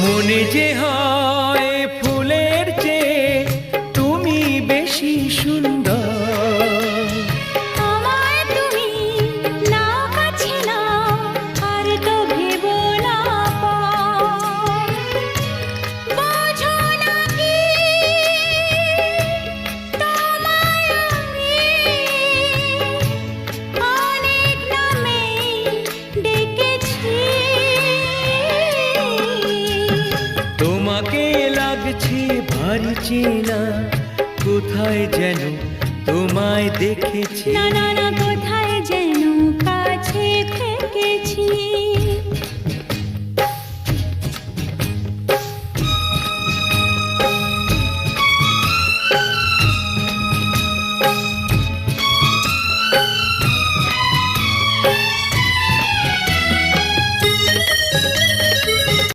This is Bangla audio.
মনে যে হয় ফুলের চেয়ে তুমি বেশি সুন্দর। আমায় তুমি না কাছে না আর তো ভেবো না পর। বোঝো না কি তোমায় আমি অনেক নামে ডেকেছি। তোমাকে লাগছে ভারী চেনা, কোথায় যেন তোমায় দেখেছি। না না না, কোথায় যেন কাছে থেকেছি।